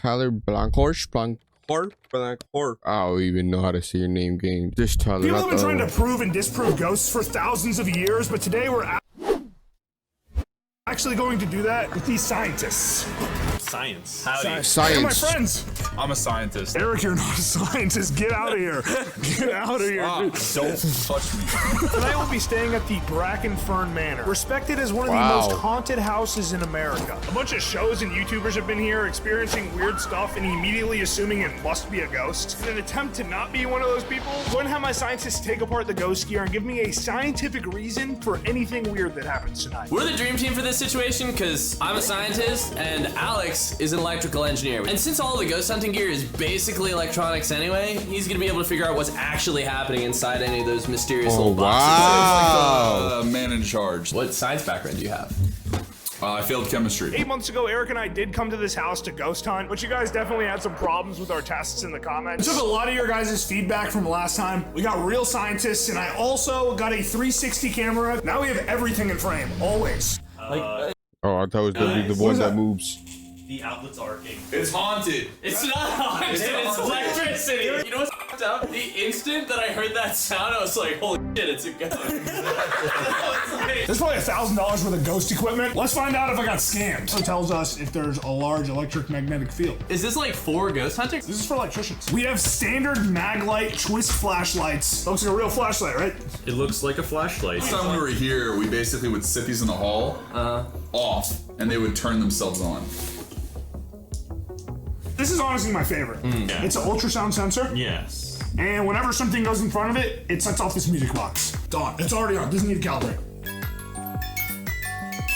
Tyler Blanchard. I don't even know how to say your name, game. Just Tyler. People have been trying to prove and disprove ghosts for thousands of years, but today we're actually going to do that with these scientists. Science. Howdy. Science. They're my friends. I'm a scientist. Eric, you're not a scientist. Get out of here. Get out of here. Don't touch me. Tonight we'll be staying at the Bracken Fern Manor, respected as one of the most haunted houses in America. A bunch of shows and YouTubers have been here experiencing weird stuff and immediately assuming it must be a ghost. In an attempt to not be one of those people, I'm going to have my scientists take apart the ghost gear and give me a scientific reason for anything weird that happens tonight. We're the dream team for this situation because I'm a scientist and Alex is an electrical engineer. And since all the ghost hunting gear is basically electronics anyway, he's gonna be able to figure out what's actually happening inside any of those mysterious little boxes. Wow. Like the man in charge. What science background do you have? I failed chemistry. 8 months ago, Eric and I did come to this house to ghost hunt, but you guys definitely had some problems with our tests in the comments. We took a lot of your guys' feedback from last time. We got real scientists, and I also got a 360 camera. Now we have everything in frame, always. Oh, I thought it was gonna be the one that moves. The outlet's arcing. It's haunted. It's not haunted, it's electricity. You know what's f***ed up? The instant that I heard that sound, I was like, holy shit, it's a ghost. There's probably $1,000 worth of ghost equipment. Let's find out if I got scammed. It tells us if there's a large electric magnetic field. Is this like for ghost hunting? This is for electricians. We have standard Maglite twist flashlights. Looks like a real flashlight, right? It looks like a flashlight. Last time we were here, we basically would sit these in the hall off, and they would turn themselves on. This is honestly my favorite. Yeah. It's an ultrasound sensor. Yes. And whenever something goes in front of it, it sets off this music box. It's on. It's already on. Doesn't need to calibrate.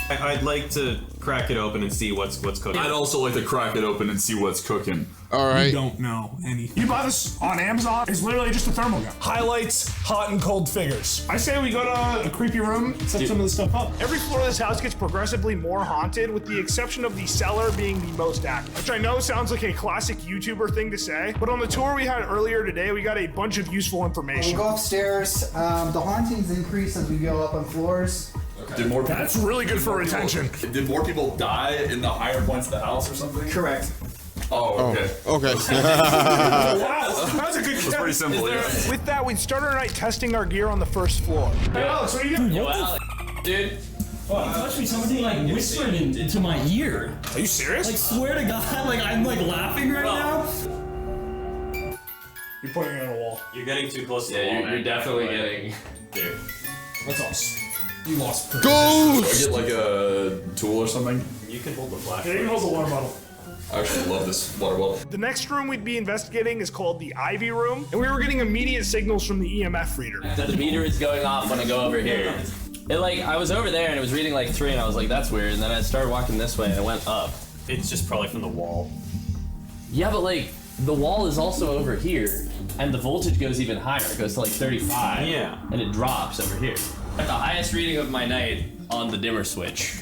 I'd like to crack it open and see what's cooking. I'd also like to crack it open and see what's cooking. All right. You don't know anything. You buy this on Amazon. It's literally just a thermal gun. Highlights hot and cold figures. I say we go to a creepy room, set some of this stuff up. Every floor of this house gets progressively more haunted, with the exception of the cellar being the most active. Which I know sounds like a classic YouTuber thing to say, but on the tour we had earlier today, we got a bunch of useful information. We go upstairs. The hauntings increase as we go up on floors. Did more people, That's really good for retention. Did more people die in the higher points of the house or something? Correct. Oh, okay. Okay. Wow, that was a good It's pretty simple. Yeah. With that, we'd start our night testing our gear on the first floor. Hey Alex, what are you doing? Yo, Alex, dude. You touched me, somebody like whispered into my ear. Are you serious? Like, swear to God, like I'm like laughing right now. You're pointing at a wall. You're getting too close to the wall. Yeah, you're definitely getting... Dude. That's us. You lost. Do I Ghost! get like a tool or something? You can hold the Yeah, flashlight. you can hold the water bottle. I actually love this water bottle. The next room we'd be investigating is called the Ivy Room, and we were getting immediate signals from the EMF reader. The meter is going off when I go over here. It like, I was over there and it was reading like 3 and I was like, that's weird. And then I started walking this way and it went up. It's just probably from the wall. Yeah, but like, the wall is also over here. And the voltage goes even higher. It goes to like 35. Yeah. And it drops over here. At the highest reading of my night on the dimmer switch.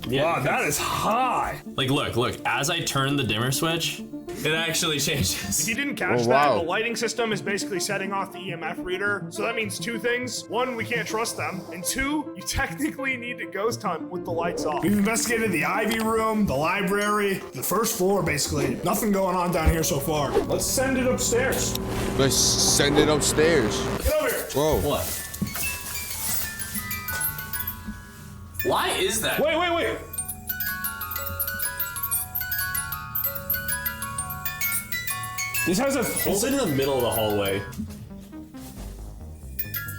Yeah. Wow, that is high. Like, look, as I turn the dimmer switch, it actually changes. If you didn't catch Oh, that, wow. the lighting system is basically setting off the EMF reader. So that means 2 things. 1, we can't trust them. And 2, you technically need to ghost hunt with the lights off. We've investigated the Ivy Room, the library, the first floor, basically. Nothing going on down here so far. Let's send it upstairs. Let's send it upstairs. Get over here. Whoa. What? Why is that? Wait. This has a... Hold it in the middle of the hallway.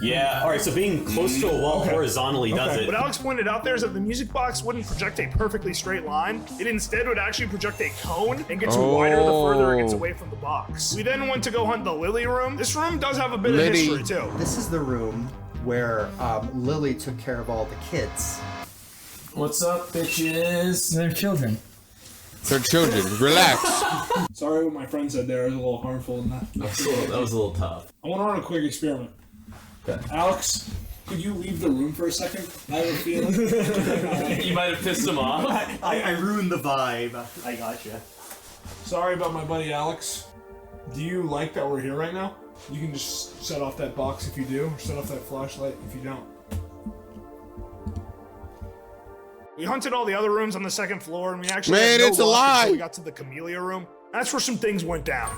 Yeah, alright, so being close to a wall horizontally does it. What Alex pointed out there is that the music box wouldn't project a perfectly straight line. It instead would actually project a cone and gets wider the further it gets away from the box. We then went to go hunt the Lily Room. This room does have a bit of history too. This is the room where Lily took care of all the kids. What's up, bitches? They're children. They're children. Relax. Sorry what my friend said there is a little harmful in that. That was a little tough. I want to run a quick experiment. Okay. Alex, could you leave the room for a second? I have a feeling. You might have pissed him off. I ruined the vibe. I gotcha. Sorry about my buddy Alex. Do you like that we're here right now? You can just set off that box if you do, or set off that flashlight if you don't. We hunted all the other rooms on the second floor, and we actually Man, had no it's a luck lie. until we got to the Camellia Room. That's where some things went down.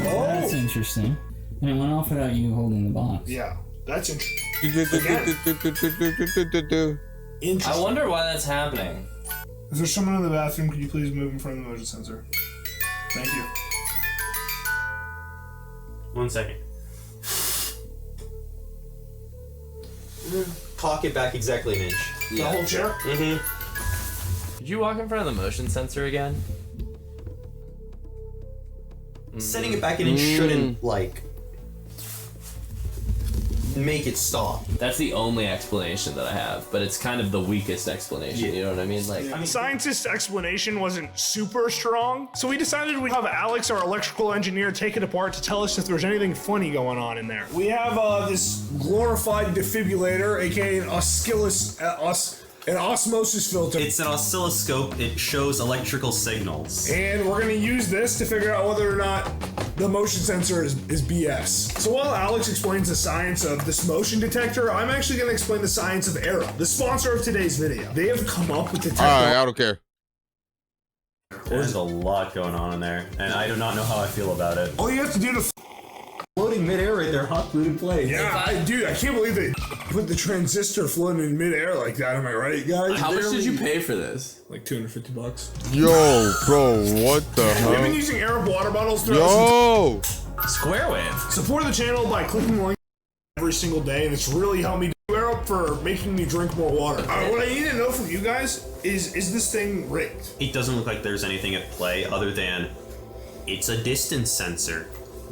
That's interesting. And it went off without you holding the box. Yeah, that's interesting. I wonder why that's happening. Is there someone in the bathroom? Could you please move in front of the motion sensor? Thank you. 1 second. Cock it back exactly an inch. The whole chair? Mm-hmm. Could you walk in front of the motion sensor again? Setting it back an inch shouldn't, like, make it stop. That's the only explanation that I have, but it's kind of the weakest explanation, you know what I mean? Like, The scientist's explanation wasn't super strong, so we decided we'd have Alex, our electrical engineer, take it apart to tell us if there's anything funny going on in there. We have this glorified defibrillator, aka an an osmosis filter. It's an oscilloscope. It shows electrical signals. And we're gonna use this to figure out whether or not the motion sensor is BS. So while Alex explains the science of this motion detector, I'm actually gonna explain the science of Arrow, the sponsor of today's video. They have come up with the technology. Alright, I don't care. There's a lot going on in there, and I do not know how I feel about it. All you have to do to Floating midair right there, hot glued in place. dude, I can't believe they put the transistor floating in midair like that. Am I right, guys? how much did you pay for this? Like $250. Yo, bro, what the We've been hell? using Arrow water bottles throughout. Yo! Square wave. Support the channel by clicking the link every single day, and it's really helped me do Arrow for making me drink more water. What I need to know from you guys is this thing rigged? It doesn't look like there's anything at play other than it's a distance sensor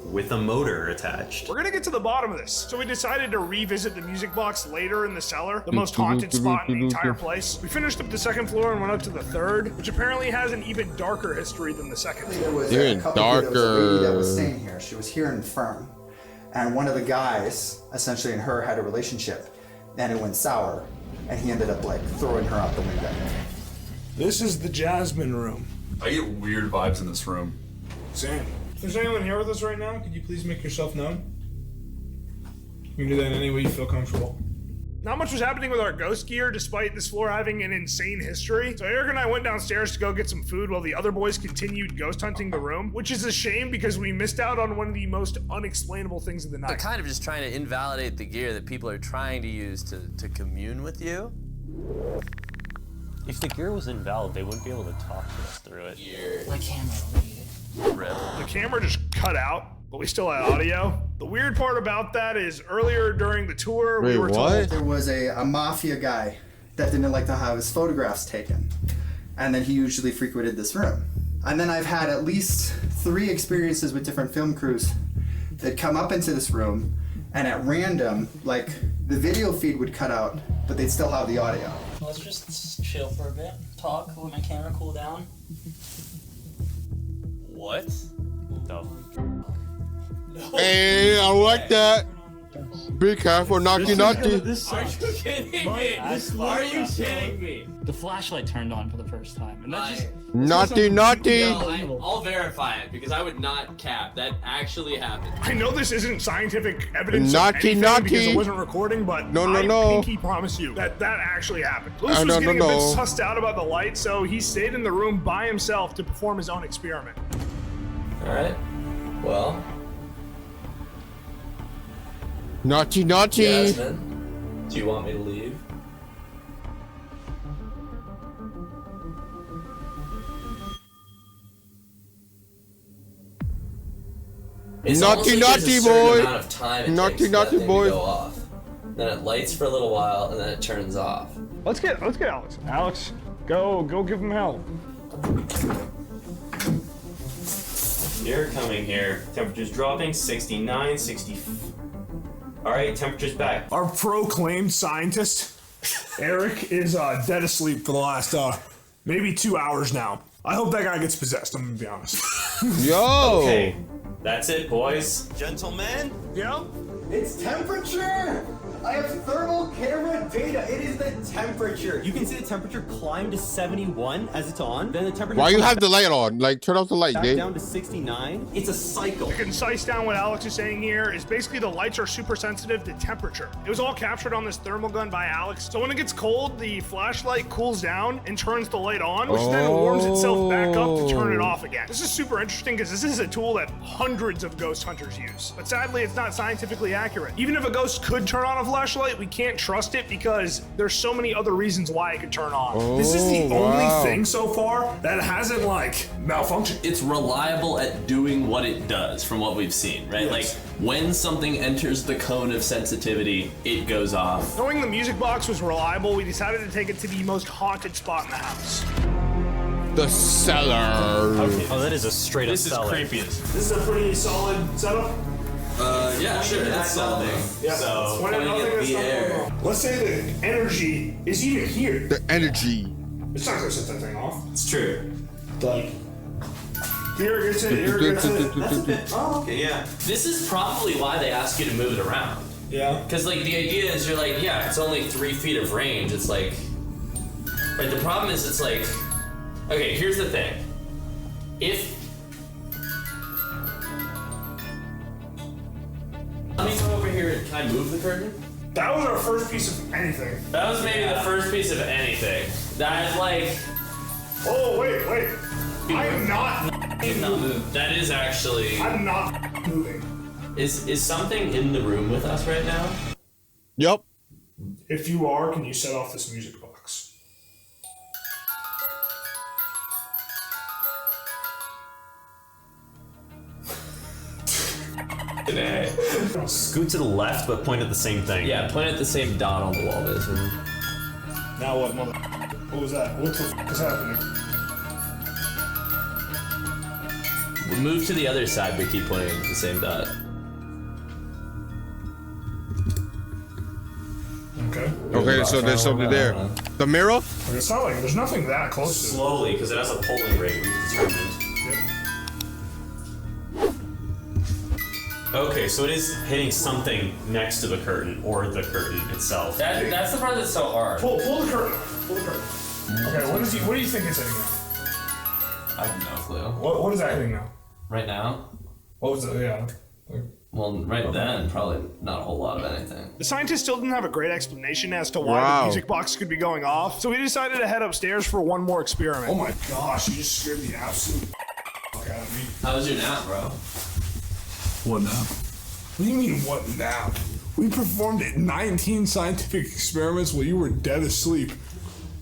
with a motor attached. We're gonna get to the bottom of this. So we decided to revisit the music box later in the cellar, the most haunted spot in the entire place. We finished up the second floor and went up to the third, which apparently has an even darker history than the second. There was Even a couple of, there was a lady that was darker. staying here. She was here in the firm, and one of the guys, essentially, and her had a relationship, and it went sour, and he ended up like throwing her out the window. This is the Jasmine room. I get weird vibes in this room. Sam, if there's anyone here with us right now, could you please make yourself known? You can do that in any way you feel comfortable. Not much was happening with our ghost gear, despite this floor having an insane history. So Eric and I went downstairs to go get some food while the other boys continued ghost hunting the room, which is a shame because we missed out on one of the most unexplainable things of the They're night. kind of just trying to invalidate the gear that people are trying to use to commune with you. If the gear was invalid, they wouldn't be able to talk to us through it. My camera. Rip. The camera just cut out, but we still had audio. The weird part about that is earlier during the tour, we Wait, were what? told There was a mafia guy that didn't like to have his photographs taken, and then he usually frequented this room. And then I've had at least 3 experiences with different film crews that come up into this room, and at random, like the video feed would cut out, but they'd still have the audio. Let's just chill for a bit. Talk, let my camera cool down. What? Hey, I like that. Be careful, naughty, naughty. Are you kidding me? Are you kidding me? The flashlight turned on for the first time, and that just Naughty, naughty. I'll verify it because I would not cap. That actually happened. I know this isn't scientific evidence Naughty, of anything naughty. because it wasn't recording, but No, no, I no. pinky promise you that actually happened. Luce was no, getting no, a bit no. sussed out about the light, so he stayed in the room by himself to perform his own experiment. All right. Well, Naughty, naughty. Jasmine, do you want me to leave? It's almost Naughty, like there's naughty a certain boy. amount of time it Naughty, takes for that naughty thing boy. to go off. Then it lights for a little while and then it turns off. Let's get Alex. Alex, go give him hell. You're coming here. Temperature's dropping, 69, 60. Alright, temperature's back. Our proclaimed scientist, Eric, is dead asleep for the last maybe 2 hours now. I hope that guy gets possessed, I'm gonna be honest. Yo. Okay, that's it, boys. Gentlemen? Yeah? It's temperature! I have thermal camera data. It is the temperature. You can see the temperature climb to 71 as it's on. Then the temperature. Why you comes have the light on? Like, turn off the light, back dude. down to 69. It's a cycle. To concise down what Alex is saying here is basically the lights are super sensitive to temperature. It was all captured on this thermal gun by Alex. So when it gets cold, the flashlight cools down and turns the light on, which then warms itself back up to turn it off again. This is super interesting because this is a tool that hundreds of ghost hunters use. But sadly, it's not scientifically accurate. Even if a ghost could turn on a flashlight, we can't trust it because there's so many other reasons why it could turn on. This is the only thing so far that hasn't like malfunctioned. It's reliable at doing what it does from what we've seen, right? Yes. Like when something enters the cone of sensitivity, it goes off. Knowing the music box was reliable, we decided to take it to the most haunted spot in the house. The cellar. Oh, that is a straight up This is cellar. creepy as This is a pretty solid setup. yeah, sure, that's solid. Yeah. So, When pointing nothing at is the not air. going on. Let's say the energy is even here. The energy. It's not gonna set that thing off. It's true. Like, here gets it, here gets it. Oh, okay, yeah. This is probably why they ask you to move it around. Yeah. Because, like, the idea is you're like, yeah, it's only 3 feet of range. It's like, right, the problem is it's like, okay, here's the thing. If, let me go over here and can I move the curtain? That was our first piece of anything. That was maybe the first piece of anything. That, like, Oh, wait. I am not that is actually, I'm not moving. is something in the room with us right now? Yep. If you are, can you set off this music box? Today. Scoot to the left, but point at the same thing. Yeah, point at the same dot on the wall, basically. Now what, mother? What was that? What the f is happening? We'll move to the other side, but keep pointing at the same dot. Okay. Okay, so there's something there. The mirror? It's not like there's nothing that close to it. Slowly, because it has a polling rate we've determined. Okay, so it is hitting something next to the curtain or the curtain itself. That's the part that's so hard. Pull the curtain. Pull the curtain. Okay, what do you think it's hitting now? I have no clue. What is that hitting now? Right now? What was it? Yeah. Well, right then, probably not a whole lot of anything. The scientists still didn't have a great explanation as to why the music box could be going off, so we decided to head upstairs for one more experiment. Oh my gosh, you just scared the absolute fuck out of me. How was your nap, bro? What now? What do you mean, what now? We performed 19 scientific experiments while you were dead asleep.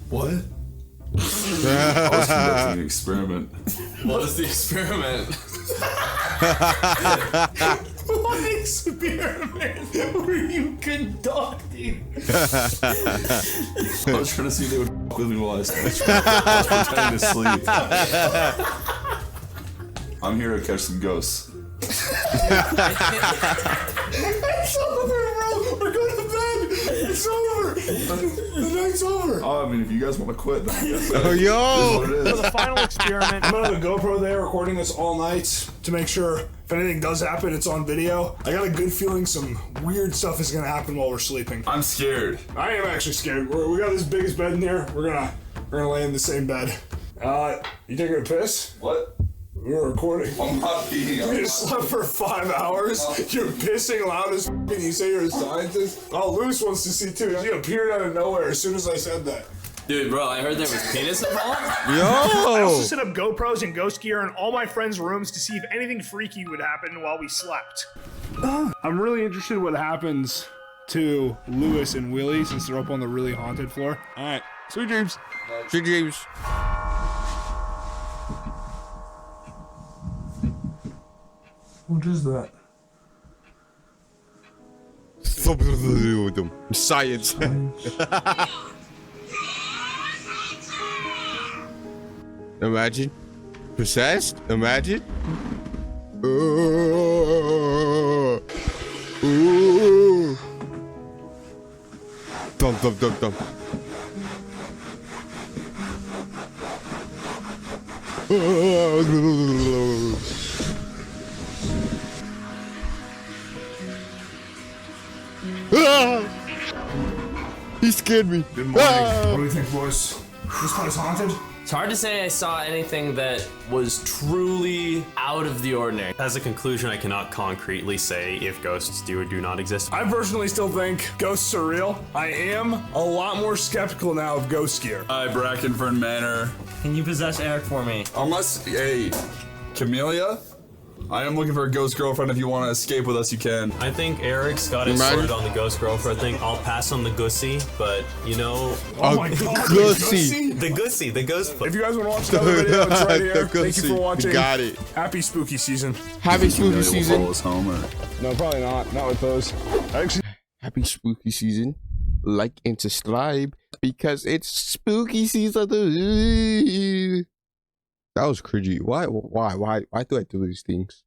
What? I was conducting an experiment. What was the experiment? What experiment were you conducting? I was trying to see if they would f with me while I was pretending to sleep. I'm here to catch some ghosts. It's over, bro! We're going to bed! It's over! The night's over! Oh, I mean, if you guys want to quit, then I guess Oh, yo! it is. For the final experiment, I'm gonna have a GoPro there recording this all night to make sure if anything does happen, it's on video. I got a good feeling some weird stuff is gonna happen while we're sleeping. I'm scared. I am actually scared. We got this biggest bed in here. We're gonna lay in the same bed. You taking a piss? What? We're recording. I'm not peeing. You just slept for 5 hours. You're pissing loud as f***, and you say you're a scientist. Oh, Luis wants to see too. He appeared out of nowhere as soon as I said that. Dude, bro, I heard there was penis involved. I also Yo! set up GoPros and ghost gear in all my friends' rooms to see if anything freaky would happen while we slept. I'm really interested in what happens to Luis and Willie since they're up on the really haunted floor. All right, sweet dreams. Sweet dreams. What is that? Something to do with them. Science. Imagine. Possessed? Imagine. Dum dum dum dum. scared me. Good morning. Ah. What do you think, boys? This place haunted? It's hard to say I saw anything that was truly out of the ordinary. As a conclusion, I cannot concretely say if ghosts do or do not exist. I personally still think ghosts are real. I am a lot more skeptical now of ghost gear. Hi, Brackenfern Manor. Can you possess Eric for me? Unless, hey, Camellia, I am looking for a ghost girlfriend. If you want to escape with us, you can. I think Eric's got it Imagine- sorted on the ghost girlfriend thing. I'll pass on the gussy, but you know, Oh my god, gussy. the ghost. If you guys want to watch another video, it's right here. The Thank you gussy. for watching. Got it. Happy spooky season. Happy spooky Camellia will season. follow us home, or... No, probably not. Not with those. Actually, Happy spooky season. Like and subscribe because it's spooky season. That was cringy. Why do I do these things?